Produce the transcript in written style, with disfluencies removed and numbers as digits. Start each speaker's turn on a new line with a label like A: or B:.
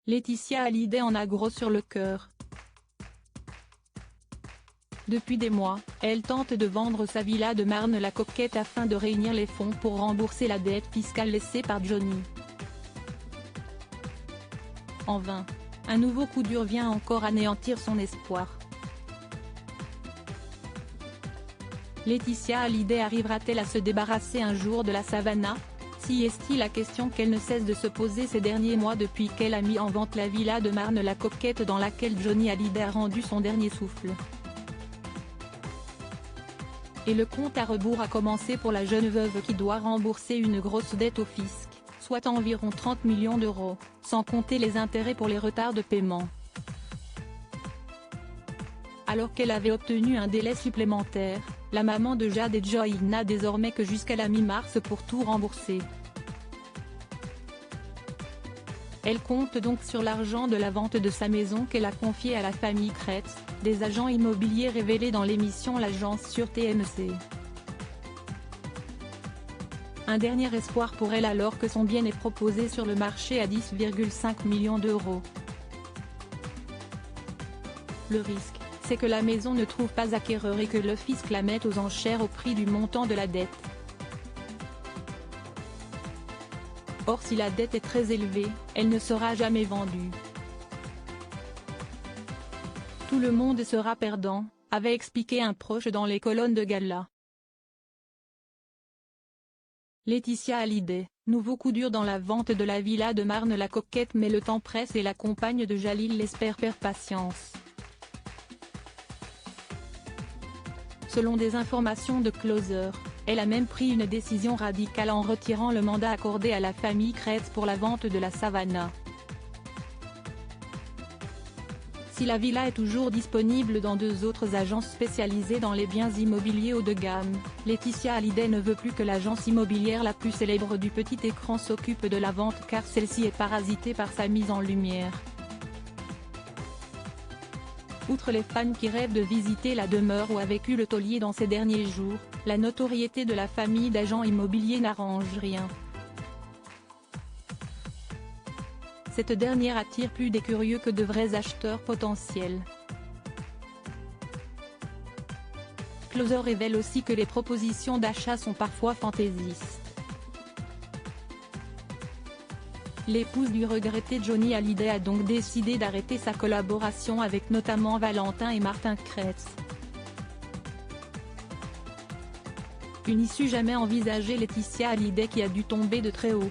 A: Laetitia Hallyday en a gros sur le cœur. Depuis des mois, elle tente de vendre sa villa de Marne-la-Coquette afin de réunir les fonds pour rembourser la dette fiscale laissée par Johnny. En vain. Un nouveau coup dur vient encore anéantir son espoir. Laetitia Hallyday arrivera-t-elle à se débarrasser un jour de la Savannah? Si est-il la question qu'elle ne cesse de se poser ces derniers mois depuis qu'elle a mis en vente la villa de Marne-la-Coquette dans laquelle Johnny Hallyday a rendu son dernier souffle. Et le compte à rebours a commencé pour la jeune veuve qui doit rembourser une grosse dette au fisc, soit environ 30 millions d'euros, sans compter les intérêts pour les retards de paiement. Alors qu'elle avait obtenu un délai supplémentaire, la maman de Jade et Joy n'a désormais que jusqu'à la mi-mars pour tout rembourser. Elle compte donc sur l'argent de la vente de sa maison qu'elle a confiée à la famille Kretz, des agents immobiliers révélés dans l'émission L'Agence sur TMC. Un dernier espoir pour elle alors que son bien est proposé sur le marché à 10,5 millions d'euros. Le risque, c'est que la maison ne trouve pas acquéreur et que le fisc la mette aux enchères au prix du montant de la dette. Or si la dette est très élevée, elle ne sera jamais vendue. Tout le monde sera perdant, avait expliqué un proche dans les colonnes de Gala. Laetitia Hallyday, nouveau coup dur dans la vente de la villa de Marne-la-Coquette, mais le temps presse et la compagne de Jalil l'espère faire patience. Selon des informations de Closer, elle a même pris une décision radicale en retirant le mandat accordé à la famille Kretz pour la vente de la Savannah. Si la villa est toujours disponible dans 2 autres agences spécialisées dans les biens immobiliers haut de gamme, Laetitia Hallyday ne veut plus que l'agence immobilière la plus célèbre du petit écran s'occupe de la vente car celle-ci est parasitée par sa mise en lumière. Outre les fans qui rêvent de visiter la demeure où a vécu le taulier dans ces derniers jours, la notoriété de la famille d'agents immobiliers n'arrange rien. Cette dernière attire plus des curieux que de vrais acheteurs potentiels. Closer révèle aussi que les propositions d'achat sont parfois fantaisistes. L'épouse du regretté Johnny Hallyday a donc décidé d'arrêter sa collaboration avec notamment Valentin et Martin Kretz. Une issue jamais envisagée. Laetitia Hallyday qui a dû tomber de très haut.